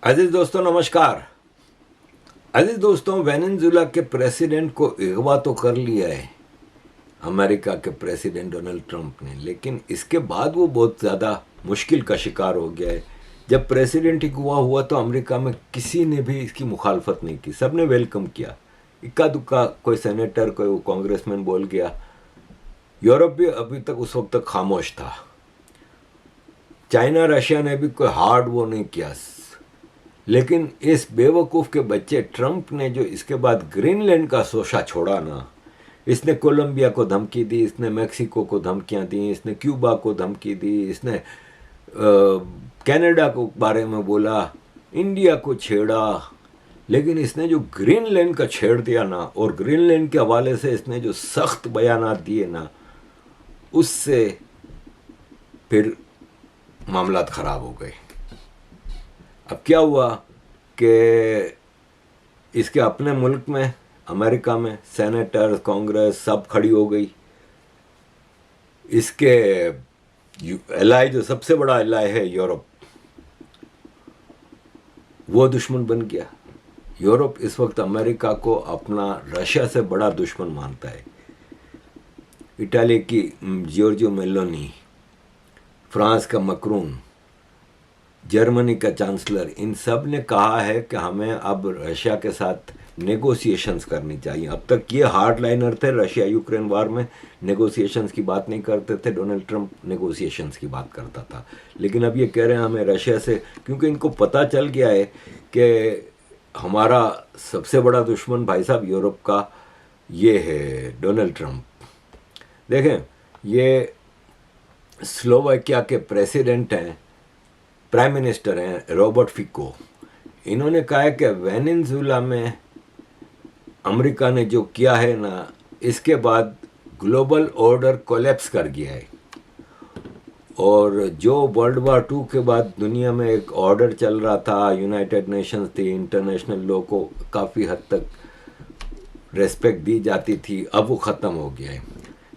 अजीज दोस्तों नमस्कार। अजीज दोस्तों, वेनेजुएला के प्रेसिडेंट को अगवा तो कर लिया है अमेरिका के प्रेसिडेंट डोनाल्ड ट्रंप ने, लेकिन इसके बाद वो बहुत ज़्यादा मुश्किल का शिकार हो गया है। जब प्रेसिडेंट अगवा हुआ तो अमेरिका में किसी ने भी इसकी मुखालफत नहीं की, सबने वेलकम किया। इक्का दुक्का कोई सेनेटर कोई कांग्रेसमैन बोल गया। यूरोप भी अभी तक उस वक्त तक खामोश था। चाइना रशिया ने भी कोई हार्ड वो नहीं किया। लेकिन इस बेवकूफ़ के बच्चे ट्रंप ने जो इसके बाद ग्रीनलैंड का शोषा छोड़ा ना, इसने कोलंबिया को धमकी दी, इसने मेक्सिको को धमकियां दी, इसने क्यूबा को धमकी दी, इसने कनाडा को बारे में बोला, इंडिया को छेड़ा। लेकिन इसने जो ग्रीनलैंड का छेड़ दिया ना, और ग्रीनलैंड के हवाले से इसने जो सख्त बयानात दिए ना, उससे फिर मामलात ख़राब हो गए। अब क्या हुआ कि इसके अपने मुल्क में अमेरिका में सेनेटर कांग्रेस सब खड़ी हो गई। इसके एलाई जो सबसे बड़ा एलाई है यूरोप, वो दुश्मन बन गया। यूरोप इस वक्त अमेरिका को अपना रशिया से बड़ा दुश्मन मानता है। इटाली की जियोर्जियो मेलोनी, फ्रांस का मैक्रोन, जर्मनी का चांसलर, इन सब ने कहा है कि हमें अब रशिया के साथ नेगोशिएशंस करनी चाहिए। अब तक ये हार्ड लाइनर थे, रशिया यूक्रेन वार में नेगोशिएशंस की बात नहीं करते थे, डोनाल्ड ट्रंप नेगोशिएशंस की बात करता था। लेकिन अब ये कह रहे हैं हमें रशिया से, क्योंकि इनको पता चल गया है कि हमारा सबसे बड़ा दुश्मन भाई साहब यूरोप का ये है डोनाल्ड ट्रंप। देखें, ये स्लोवाकिया के प्रेसिडेंट हैं, प्राइम मिनिस्टर हैं रॉबर्ट फिको। इन्होंने कहा है कि वेनेजुएला में अमेरिका ने जो किया है ना, इसके बाद ग्लोबल ऑर्डर कोलैप्स कर गया है। और जो वर्ल्ड वार 2 के बाद दुनिया में एक ऑर्डर चल रहा था, यूनाइटेड नेशंस थी, इंटरनेशनल लॉ को काफ़ी हद तक रेस्पेक्ट दी जाती थी, अब वो ख़त्म हो गया है।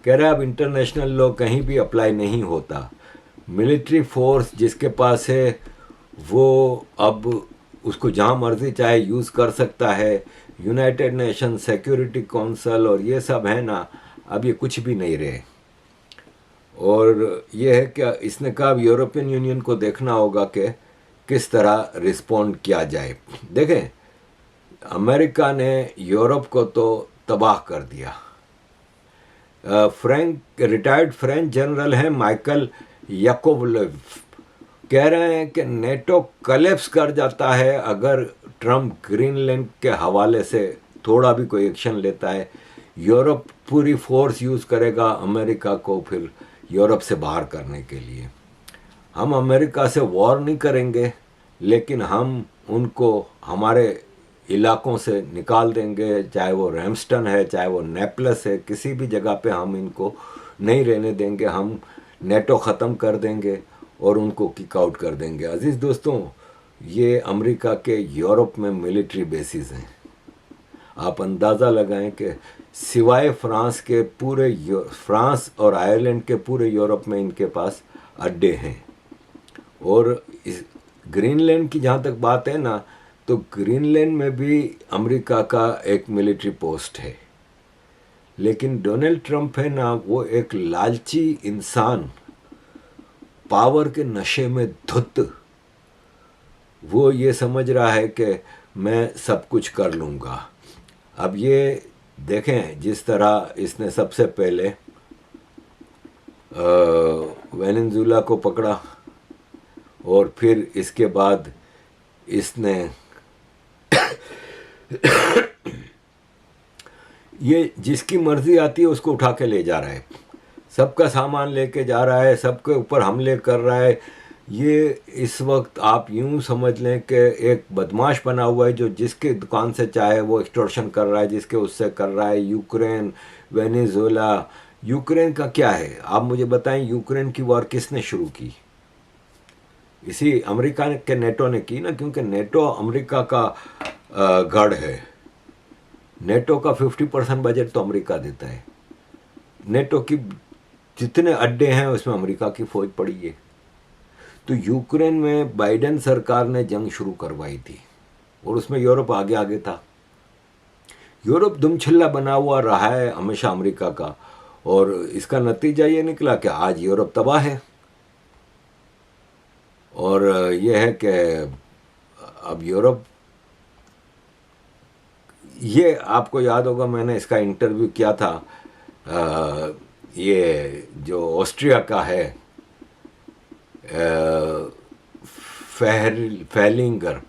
कह रहे हैं अब इंटरनेशनल लॉ कहीं भी अप्लाई नहीं होता। मिलिट्री फोर्स जिसके पास है वो अब उसको जहाँ मर्जी चाहे यूज़ कर सकता है। यूनाइटेड नेशन सिक्योरिटी काउंसिल और ये सब है ना, अब ये कुछ भी नहीं रहे। और ये है कि इसने कहा यूरोपियन यूनियन को देखना होगा कि किस तरह रिस्पॉन्ड किया जाए। देखें, अमेरिका ने यूरोप को तो तबाह कर दिया। रिटायर्ड फ्रेंच जनरल हैं माइकल याकोवलेव, कह रहे हैं कि नेटो कलेप्स कर जाता है अगर ट्रंप ग्रीनलैंड के हवाले से थोड़ा भी कोई एक्शन लेता है। यूरोप पूरी फोर्स यूज़ करेगा अमेरिका को फिर यूरोप से बाहर करने के लिए। हम अमेरिका से वॉर नहीं करेंगे, लेकिन हम उनको हमारे इलाकों से निकाल देंगे, चाहे वो रैमस्टन है, चाहे वो नेपलस है, किसी भी जगह पे हम इनको नहीं रहने देंगे। हम नेटो ख़त्म कर देंगे और उनको किक आउट कर देंगे। अजीज़ दोस्तों, ये अमेरिका के यूरोप में मिलिट्री बेसिस हैं। आप अंदाज़ा लगाएं कि सिवाय फ्रांस और आयरलैंड के पूरे यूरोप में इनके पास अड्डे हैं। और इस ग्रीनलैंड की जहाँ तक बात है ना, तो ग्रीनलैंड में भी अमेरिका का एक मिलिट्री पोस्ट है। लेकिन डोनाल्ड ट्रंप है ना, वो एक लालची इंसान, पावर के नशे में धुत, वो ये समझ रहा है कि मैं सब कुछ कर लूँगा। अब ये देखें, जिस तरह इसने सबसे पहले वेनेजुएला को पकड़ा और फिर इसके बाद इसने ये जिसकी मर्जी आती है उसको उठा के ले जा रहा है, सबका सामान लेके जा रहा है, सबके ऊपर हमले कर रहा है। ये इस वक्त आप यूं समझ लें कि एक बदमाश बना हुआ है जो जिसके दुकान से चाहे वो एक्सटॉर्शन कर रहा है, जिसके उससे कर रहा है। यूक्रेन, वेनेजुएला, यूक्रेन का क्या है आप मुझे बताएं। यूक्रेन की वॉर किसने शुरू की? इसी अमेरिका के नेटो ने की ना, क्योंकि नेटो अमेरिका का गढ़ है। नेटो का 50% बजट तो अमेरिका देता है। नेटो की जितने अड्डे हैं उसमें अमेरिका की फौज पड़ी है। तो यूक्रेन में बाइडेन सरकार ने जंग शुरू करवाई थी और उसमें यूरोप आगे आगे था। यूरोप दुमछिल्ला बना हुआ रहा है हमेशा अमेरिका का, और इसका नतीजा ये निकला कि आज यूरोप तबाह है। और यह है कि अब यूरोप, ये आपको याद होगा मैंने इसका इंटरव्यू किया था, ये जो ऑस्ट्रिया का है फैलिंगर,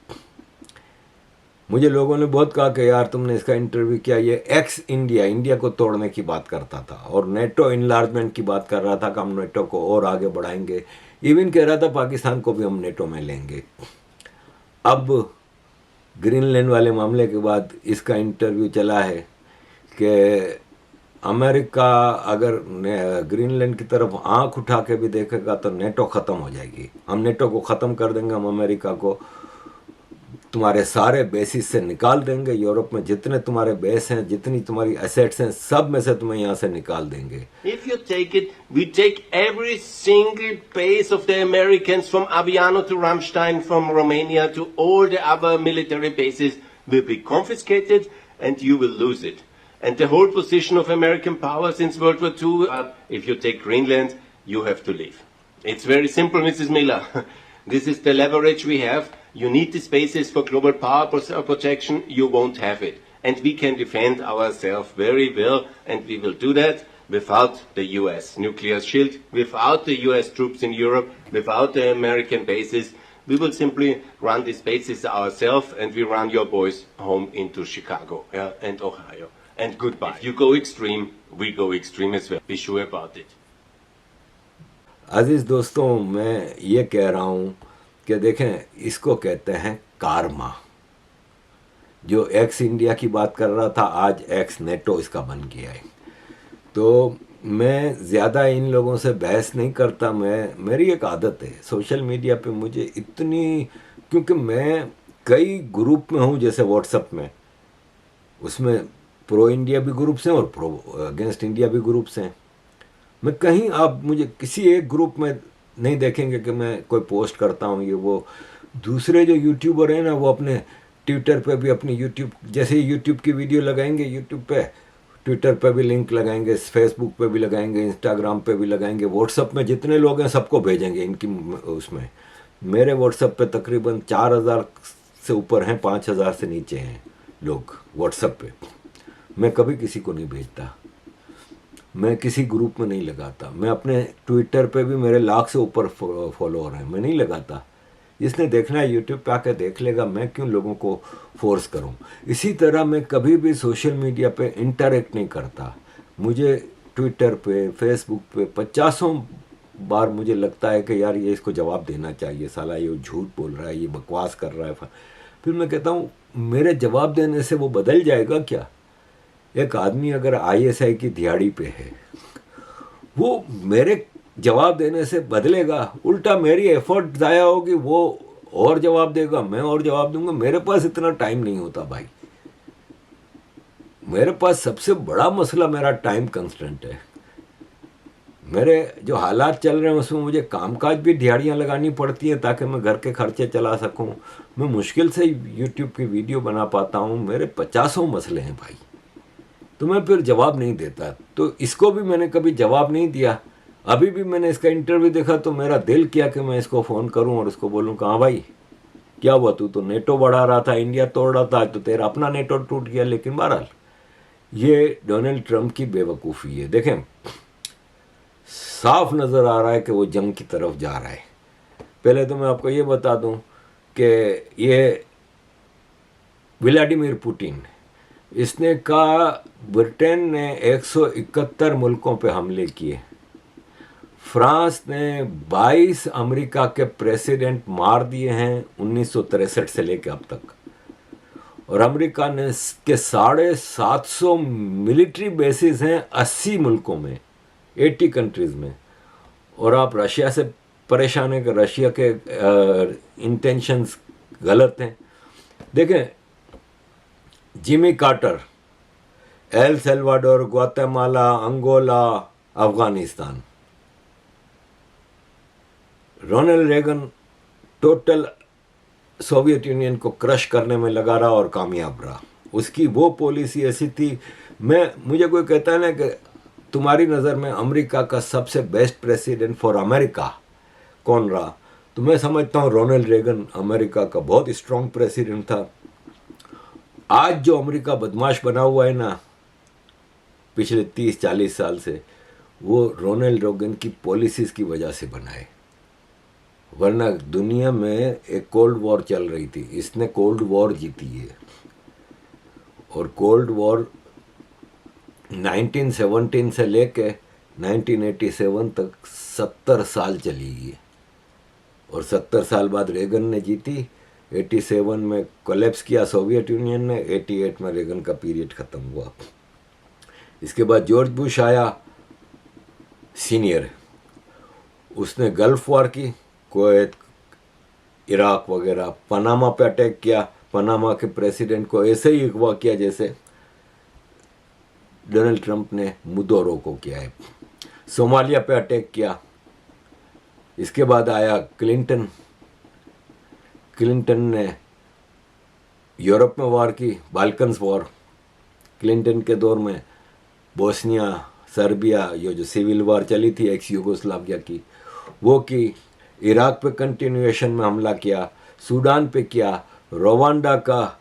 मुझे लोगों ने बहुत कहा कि यार तुमने इसका इंटरव्यू किया, ये एक्स इंडिया को तोड़ने की बात करता था और नेटो इनलार्जमेंट की बात कर रहा था कि हम नेटो को और आगे बढ़ाएंगे, इवन कह रहा था पाकिस्तान को भी हम नेटो में लेंगे। अब ग्रीनलैंड वाले मामले के बाद इसका इंटरव्यू चला है कि अमेरिका अगर ग्रीनलैंड की तरफ आंख उठा के भी देखेगा तो नेटो ख़त्म हो जाएगी, हम नेटो को ख़त्म कर देंगे, हम अमेरिका को तुम्हारे सारे बेसिस से निकाल देंगे, यूरोप में जितने तुम्हारे बेस हैं, जितनी तुम्हारी एसेट्स हैं, सब में से तुम्हें यहाँ से निकाल देंगे। If you take it, we take every single base of the Americans from Aviano to Ramstein, from Romania to all the other military bases will be confiscated and you will lose it. And the whole position of American power since World War II, if you take Greenland, you have to leave. It's very simple, Mrs. Miller. This is the leverage we have. You need these bases for global power protection. You won't have it. And we can defend ourselves very well, and we will do that without the US nuclear shield, without the US troops in Europe, without the American bases. We will simply run these bases ourselves, and we run your boys home into Chicago and Ohio. And goodbye. If you go extreme, we go extreme as well. Be sure about it. अजीज़ दोस्तों, मैं ये कह रहा हूँ कि देखें, इसको कहते हैं कारमा। जो एक्स इंडिया की बात कर रहा था, आज एक्स नेटो इसका बन गया है। तो मैं ज़्यादा इन लोगों से बहस नहीं करता। मेरी एक आदत है सोशल मीडिया पे, मुझे इतनी, क्योंकि मैं कई ग्रुप में हूँ, जैसे व्हाट्सएप में, उसमें प्रो इंडिया भी ग्रुप्स हैं और प्रो अगेंस्ट इंडिया भी ग्रुप्स हैं। मैं कहीं, आप मुझे किसी एक ग्रुप में नहीं देखेंगे कि मैं कोई पोस्ट करता हूँ ये वो। दूसरे जो यूट्यूबर हैं ना, वो अपने ट्विटर पे भी अपनी यूट्यूब, जैसे यूट्यूब की वीडियो लगाएंगे यूट्यूब पे, ट्विटर पे भी लिंक लगाएंगे, फेसबुक पे भी लगाएंगे, इंस्टाग्राम पे भी लगाएंगे, व्हाट्सएप में जितने लोग हैं सबको भेजेंगे इनकी उसमें। मेरे व्हाट्सएप पे तकरीबन 4000 से ऊपर हैं, 5000 से नीचे हैं लोग व्हाट्सएप पे। मैं कभी किसी को नहीं भेजता, मैं किसी ग्रुप में नहीं लगाता। मैं अपने ट्विटर पे भी मेरे लाख से ऊपर फॉलोअर हैं, मैं नहीं लगाता। जिसने देखना है यूट्यूब पे आके देख लेगा, मैं क्यों लोगों को फोर्स करूं। इसी तरह मैं कभी भी सोशल मीडिया पे इंटरेक्ट नहीं करता। मुझे ट्विटर पे, फेसबुक पे 50 बार मुझे लगता है कि यार ये इसको जवाब देना चाहिए, साला ये झूठ बोल रहा है, ये बकवास कर रहा है। फिर मैं कहता हूँ मेरे जवाब देने से वो बदल जाएगा क्या? एक आदमी अगर ISI की दिहाड़ी पे है, वो मेरे जवाब देने से बदलेगा? उल्टा मेरी एफर्ट ज़ाया होगी, वो और जवाब देगा, मैं और जवाब दूंगा। मेरे पास इतना टाइम नहीं होता भाई। मेरे पास सबसे बड़ा मसला मेरा टाइम कंस्टेंट है। मेरे जो हालात चल रहे हैं उसमें मुझे कामकाज भी दिहाड़ियाँ लगानी पड़ती हैं ताकि मैं घर के खर्चे चला सकूं। मैं मुश्किल से यूट्यूब की वीडियो बना पाता हूं। मेरे 50 मसले हैं भाई, तो मैं फिर जवाब नहीं देता। तो इसको भी मैंने कभी जवाब नहीं दिया। अभी भी मैंने इसका इंटरव्यू देखा तो मेरा दिल किया कि मैं इसको फ़ोन करूं और उसको बोलूं, कहाँ भाई क्या हुआ, तू तो नेटो बढ़ा रहा था, इंडिया तोड़ रहा था, तो तेरा अपना नेटो टूट गया। लेकिन बहरहाल ये डोनाल्ड ट्रंप की बेवकूफ़ी है। देखें, साफ नज़र आ रहा है कि वो जंग की तरफ जा रहा है। पहले तो मैं आपको ये बता दूं कि ये व्लादिमीर पुतिन, इसने कहा ब्रिटेन ने 171 मुल्कों पे हमले किए, फ्रांस ने 22 अमेरिका के प्रेसिडेंट मार दिए हैं 1963 से लेकर अब तक, और अमेरिका ने के 750 मिलिट्री बेसिस हैं 80 मुल्कों में, 80 कंट्रीज़ में। और आप रशिया से परेशान हैं कि रशिया के इंटेंशंस गलत हैं। देखें, Jimmy Carter, El Salvador, Guatemala, Angola, Afghanistan, Ronald Reagan total Soviet Union को क्रश करने में लगा रहा और कामयाब रहा। उसकी वो पॉलिसी ऐसी थी, मुझे कोई कहता है ना कि तुम्हारी नज़र में अमेरिका का सबसे बेस्ट प्रेसिडेंट फॉर अमेरिका कौन रहा, तो मैं समझता हूँ रोनाल्ड रेगन अमेरिका का बहुत स्ट्रांग प्रेसिडेंट था। आज जो अमेरिका बदमाश बना हुआ है ना पिछले 30-40 साल से, वो रोनाल्ड रेगन की पॉलिसीज की वजह से बना है। वरना दुनिया में एक कोल्ड वॉर चल रही थी, इसने कोल्ड वॉर जीती है। और कोल्ड वॉर 1917 से लेके 1987 तक 70 साल चली है। और 70 साल बाद रेगन ने जीती। 87 में कोलैप्स किया सोवियत यूनियन ने, 88 में रेगन का पीरियड ख़त्म हुआ। इसके बाद जॉर्ज बुश आया सीनियर, उसने गल्फ वॉर की, कुवैत, इराक वगैरह, पनामा पे अटैक किया। पनामा के प्रेसिडेंट को ऐसे ही अगवा किया जैसे डोनाल्ड ट्रंप ने मुदोरो को किया है। सोमालिया पे अटैक किया। इसके बाद आया क्लिंटन ने यूरोप में वार की, बाल्कन्स वॉर। क्लिंटन के दौर में बोस्निया, सर्बिया, ये जो सिविल वार चली थी एक्स यूगोस्लाविया की, वो की। इराक पे कंटिन्यूएशन में हमला किया, सूडान पे किया, रवांडा का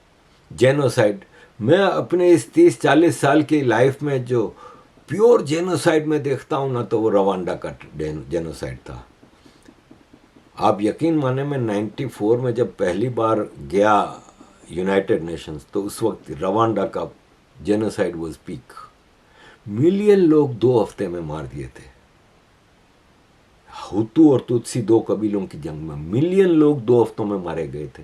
जेनोसाइड। मैं अपने इस 30-40 साल की लाइफ में जो प्योर जेनोसाइड में देखता हूँ ना, तो वो रवांडा का जेनोसाइड था। आप यकीन माने, मैं 94 में जब पहली बार गया यूनाइटेड नेशंस, तो उस वक्त रवांडा का जेनोसाइड वाज पीक। मिलियन लोग 2 हफ्ते में मार दिए थे। हुतू और तुत्सी 2 कबीलों की जंग में मिलियन लोग 2 हफ्तों में मारे गए थे।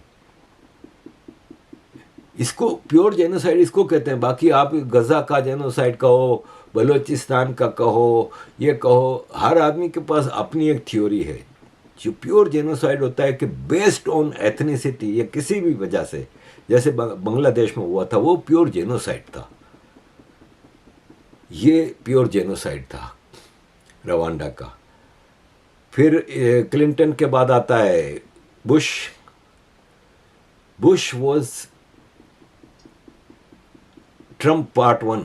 इसको प्योर जेनोसाइड इसको कहते हैं। बाकी आप गजा का जेनोसाइड कहो, बलोचिस्तान का कहो, ये कहो, हर आदमी के पास अपनी एक थ्योरी है। जो प्योर जेनोसाइड होता है कि बेस्ड ऑन एथनिसिटी या किसी भी वजह से, जैसे बांग्लादेश में हुआ था, वो प्योर जेनोसाइड था। ये प्योर जेनोसाइड था रवांडा का। फिर क्लिंटन के बाद आता है Bush. Bush was Trump part 1।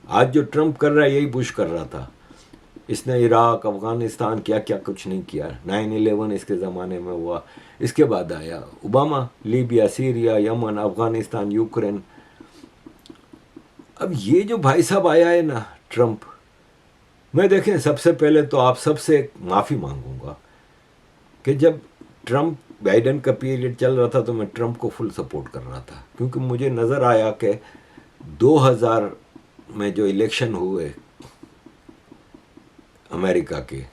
आज जो ट्रंप कर रहा है यही बुश कर रहा था। इसने इराक, अफगानिस्तान क्या क्या कुछ नहीं किया। 9/11 इसके ज़माने में हुआ। इसके बाद आया Obama, Libya, Syria, Yemen, Afghanistan, Ukraine. अब ये जो भाई साहब आया है ना ट्रंप, मैं देखें सबसे पहले तो आप सबसे माफ़ी मांगूंगा कि जब ट्रंप बाइडेन का पीरियड चल रहा था तो मैं ट्रंप को फुल सपोर्ट कर रहा था, क्योंकि मुझे नज़र आया कि 2000 में जो इलेक्शन हुए अमेरिका के,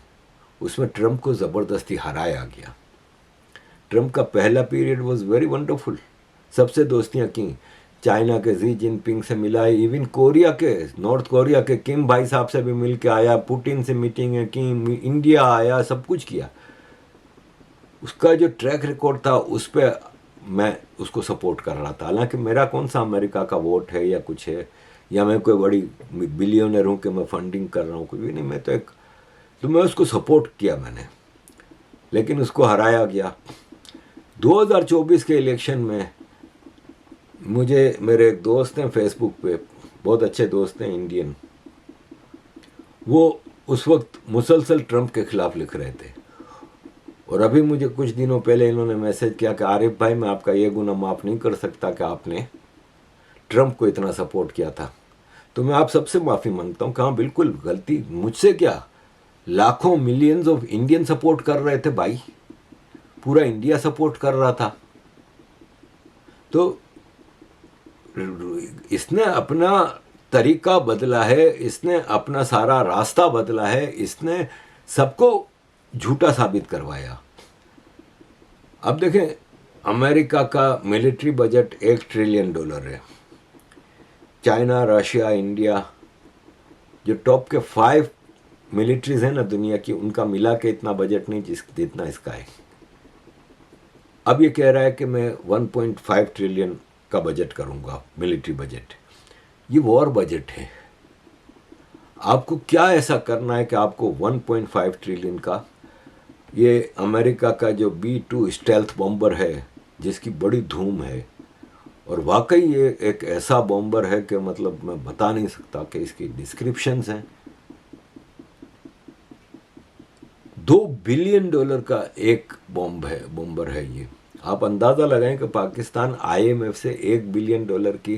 उसमें ट्रंप को ज़बरदस्ती हराया गया। ट्रंप का पहला पीरियड वाज वेरी वंडरफुल। सबसे दोस्तियां की, चाइना के जी जिनपिंग से मिला है, इवन कोरिया के, नॉर्थ कोरिया के किम भाई साहब से भी मिल के आया, पुतिन से मीटिंग की, इंडिया आया, सब कुछ किया। उसका जो ट्रैक रिकॉर्ड था उस पर मैं उसको सपोर्ट कर रहा था। हालांकि मेरा कौन सा अमेरिका का वोट है या कुछ है, या मैं कोई बड़ी बिलियनर हूँ कि मैं फंडिंग कर रहा हूँ, कुछ भी नहीं। मैं तो मैं उसको सपोर्ट किया मैंने, लेकिन उसको हराया गया। 2024 के इलेक्शन में मुझे मेरे एक दोस्त हैं फेसबुक पे, बहुत अच्छे दोस्त हैं इंडियन, वो उस वक्त मुसलसल ट्रंप के खिलाफ लिख रहे थे। और अभी मुझे कुछ दिनों पहले इन्होंने मैसेज किया कि आरिफ भाई, मैं आपका ये गुनाह माफ़ नहीं कर सकता कि आपने ट्रंप को इतना सपोर्ट किया था। तो मैं आप सबसे माफ़ी मांगता हूँ कि हाँ बिल्कुल गलती मुझसे, क्या लाखों मिलियंस ऑफ इंडियन सपोर्ट कर रहे थे भाई, पूरा इंडिया सपोर्ट कर रहा था। तो इसने अपना तरीका बदला है, इसने अपना सारा रास्ता बदला है, इसने सबको झूठा साबित करवाया। अब देखें, अमेरिका का मिलिट्री बजट $1 ट्रिलियन है। चाइना, रशिया, इंडिया, जो टॉप के 5 मिलिट्रीज हैं ना दुनिया की, उनका मिला के इतना बजट नहीं जितना इसका है। अब ये कह रहा है कि मैं 1.5 ट्रिलियन का बजट करूंगा, मिलिट्री बजट। ये वॉर बजट है। आपको क्या ऐसा करना है कि आपको 1.5 ट्रिलियन का ये अमेरिका का जो B-2 स्टेल्थ बॉम्बर है जिसकी बड़ी धूम है, और वाकई ये एक ऐसा बॉम्बर है कि मतलब मैं बता नहीं सकता कि इसकी डिस्क्रिप्शंस हैं। $2 बिलियन का एक बॉम्बर है ये। आप अंदाज़ा लगाएं कि पाकिस्तान IMF से $1 बिलियन की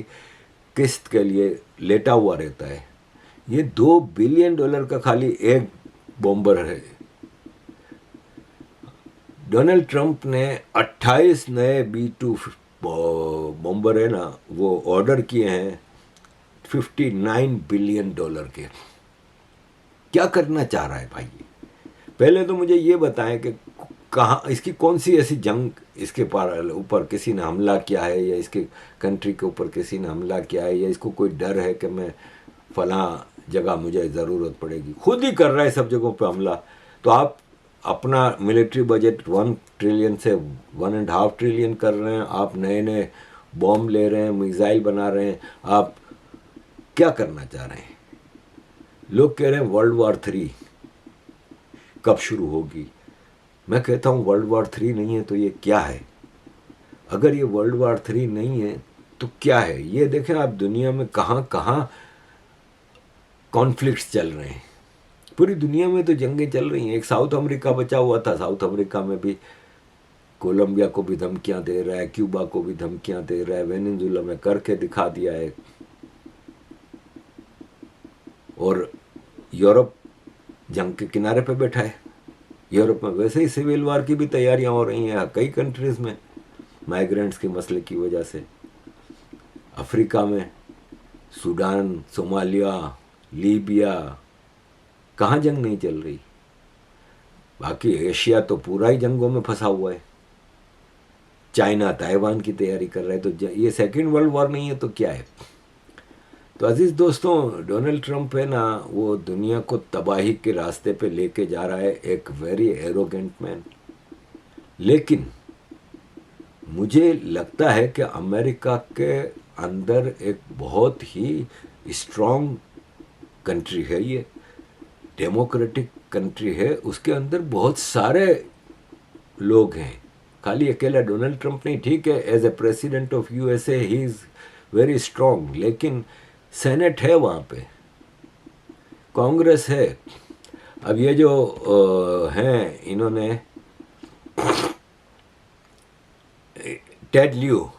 किस्त के लिए लेटा हुआ रहता है। ये $2 बिलियन का खाली एक बॉम्बर है। डोनाल्ड ट्रंप ने 28 नए B-2 बॉम्बर है ना, वो ऑर्डर किए हैं $59 बिलियन के। क्या करना चाह रहा है भाई ये? पहले तो मुझे ये बताएं कि कहाँ इसकी कौन सी ऐसी जंग इसके ऊपर किसी ने हमला किया है, या इसके कंट्री के ऊपर किसी ने हमला किया है, या इसको कोई डर है कि मैं फलां जगह मुझे ज़रूरत पड़ेगी। खुद ही कर रहा है सब जगहों पे हमला। तो आप अपना मिलिट्री बजट 1 ट्रिलियन से 1.5 ट्रिलियन कर रहे हैं, आप नए नए बॉम्ब ले रहे हैं, मिसाइल बना रहे हैं, आप क्या करना चाह रहे हैं? लोग कह रहे हैं वर्ल्ड वॉर 3 कब शुरू होगी। मैं कहता हूँ वर्ल्ड वॉर 3 नहीं है तो ये क्या है? अगर ये वर्ल्ड वॉर 3 नहीं है तो क्या है? ये देखें आप, दुनिया में कहाँ कहाँ कॉन्फ्लिक्ट्स चल रहे हैं। पूरी दुनिया में तो जंगें चल रही हैं। एक साउथ अमेरिका बचा हुआ था, साउथ अमेरिका में भी कोलंबिया को भी धमकियां दे रहा है, क्यूबा को भी धमकियां दे रहा है, वेनेजुएला में करके दिखा दिया है, और यूरोप जंग के किनारे पे बैठा है। यूरोप में वैसे ही सिविल वार की भी तैयारियां हो रही हैं कई कंट्रीज में, माइग्रेंट्स के मसले की वजह से। अफ्रीका में सूडान, सोमालिया, लीबिया, कहाँ जंग नहीं चल रही। बाकी एशिया तो पूरा ही जंगों में फंसा हुआ है। चाइना ताइवान की तैयारी कर रहा है। तो ये सेकेंड वर्ल्ड वॉर नहीं है तो क्या है? तो अजीज दोस्तों, डोनाल्ड ट्रंप है ना, वो दुनिया को तबाही के रास्ते पे लेके जा रहा है, एक वेरी एरोगेंट मैन। लेकिन मुझे लगता है कि अमेरिका के अंदर एक बहुत ही स्ट्रॉन्ग कंट्री है, ये डेमोक्रेटिक कंट्री है, उसके अंदर बहुत सारे लोग हैं, खाली अकेला डोनाल्ड ट्रंप नहीं। ठीक है, as a president of USA he is very strong, लेकिन सेनेट है वहाँ पे, कांग्रेस है। अब ये जो हैं, इन्होंने टेड लियो,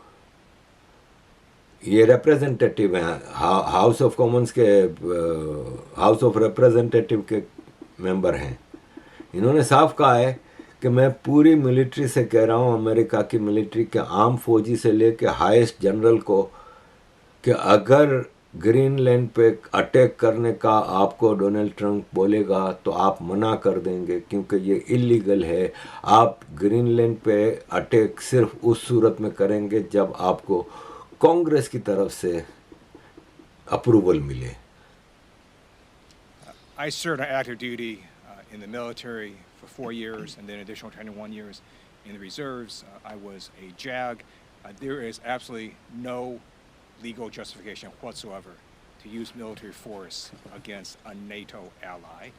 ये रिप्रेजेंटेटिव हैं, हाउस ऑफ कॉमन्स के, हाउस ऑफ रिप्रेजेंटेटिव के मेंबर हैं। इन्होंने साफ कहा है कि मैं पूरी मिलिट्री से कह रहा हूँ, अमेरिका की मिलिट्री के आम फौजी से लेके हाईएस्ट जनरल को, कि अगर ग्रीनलैंड पे अटैक करने का आपको डोनाल्ड ट्रंप बोलेगा तो आप मना कर देंगे, क्योंकि ये इलीगल है। आप ग्रीनलैंड पे अटैक सिर्फ उस सूरत में करेंगे जब आपको कांग्रेस की तरफ से अप्रूवल मिले। I served on active duty in the military for 4 years and then additional 21 years in the reserves. I was a JAG. There is absolutely no legal justification whatsoever to use military force against a NATO ally,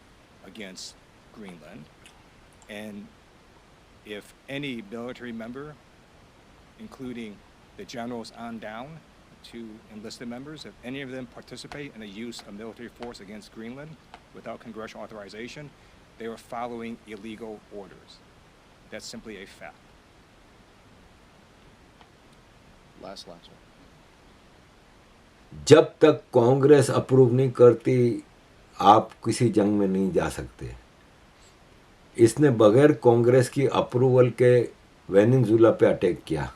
against Greenland. And if any military member, including the generals on down to enlisted members, if any of them participate in the use of military force against Greenland without congressional authorization, they are following illegal orders. That's simply a fact. Last one. जब तक Congress approve नहीं करती, आप किसी जंग में नहीं जा सकते। इसने बगैर कांग्रेस की अप्रूवल के वेनेजुएला पे अटैक किया,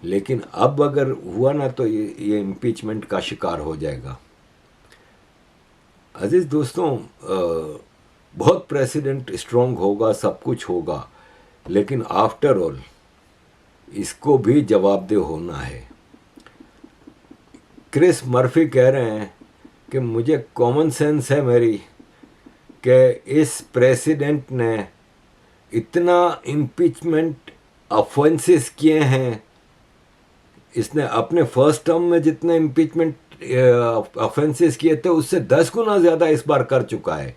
लेकिन अब अगर हुआ ना तो ये इम्पीचमेंट का शिकार हो जाएगा। अजीज दोस्तों, बहुत प्रेसिडेंट स्ट्रॉन्ग होगा, सब कुछ होगा, लेकिन आफ्टर ऑल इसको भी जवाबदेह होना है। क्रिस मर्फी कह रहे हैं कि मुझे कॉमन सेंस है मेरी कि इस प्रेसिडेंट ने इतना इम्पीचमेंट ऑफेंसेस किए हैं, इसने अपने फर्स्ट टर्म में जितने इम्पीचमेंट ऑफेंसेस किए थे उससे 10 गुना ज़्यादा इस बार कर चुका है।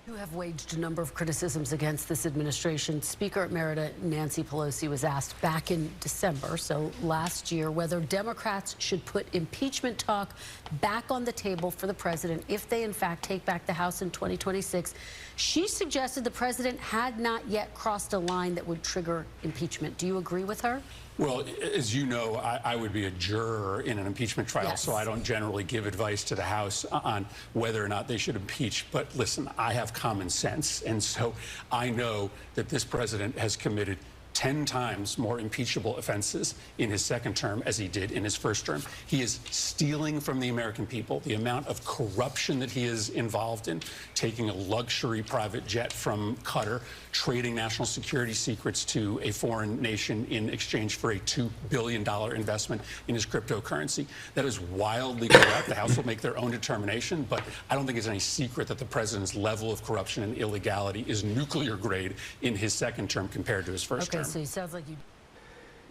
You have have waged a number of criticisms against this administration. Speaker Emerita Nancy Pelosi was asked back in December, so last year, whether Democrats should put impeachment talk back on the table for the president if they, in fact, take back the House in 2026. She suggested the president had not yet crossed a line that would trigger impeachment. Do you agree with her? Well, as you know, I would be a juror in an impeachment trial, Yes. so I don't generally give advice to the House on whether or not they should impeach. But listen, I have common sense, and so I know that this president has committed 10 times more impeachable offenses in his second term as he did in his first term. He is stealing from the American people. The amount of corruption that he is involved in, taking a luxury private jet from Qatar, trading national security secrets to a foreign nation in exchange for a $2 billion investment in his cryptocurrency. That is wildly corrupt. The House will make their own determination, but I don't think it's any secret that the president's level of corruption and illegality is nuclear grade in his second term compared to his first term. So it sounds like you.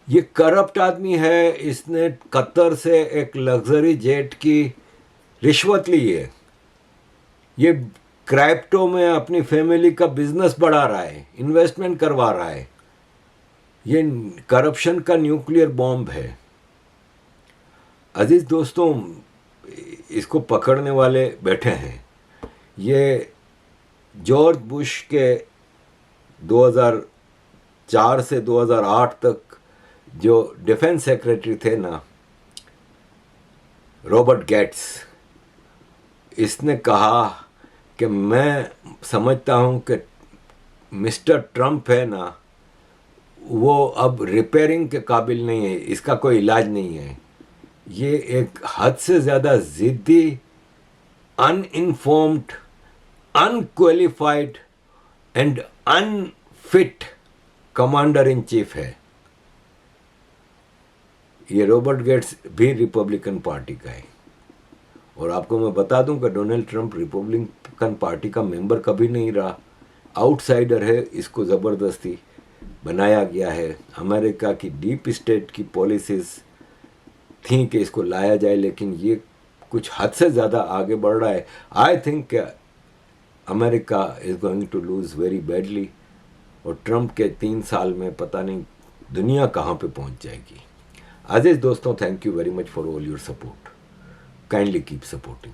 ये corrupt आदमी है, इसने Qatar से एक luxury jet की रिश्वत ली है, ये क्रिप्टो में अपनी फैमिली का बिजनेस बढ़ा रहा है, इन्वेस्टमेंट करवा रहा है, ये करप्शन का न्यूक्लियर बॉम्ब है। अजीज दोस्तों, इसको पकड़ने वाले बैठे हैं। ये जॉर्ज बुश के 2004 से 2008 तक जो डिफेंस सेक्रेटरी थे ना, रॉबर्ट गेट्स, इसने कहा कि मैं समझता हूं कि मिस्टर ट्रंप है ना, वो अब रिपेयरिंग के काबिल नहीं है, इसका कोई इलाज नहीं है। ये एक हद से ज़्यादा ज़िद्दी, uninformed, unqualified and unfit commander in chief है। ये रॉबर्ट गेट्स भी रिपब्लिकन पार्टी का है, और आपको मैं बता दूं कि डोनाल्ड ट्रंप रिपब्लिकन पार्टी का मेंबर कभी नहीं रहा, आउटसाइडर है, इसको ज़बरदस्ती बनाया गया है। अमेरिका की डीप स्टेट की पॉलिसीज़ थी कि इसको लाया जाए, लेकिन ये कुछ हद से ज़्यादा आगे बढ़ रहा है। I think America is going to lose very badly, और ट्रंप के 3 साल में पता नहीं दुनिया कहाँ पे पहुँच जाएगी। अजीज दोस्तों, thank you very much for all your support. Kindly keep supporting.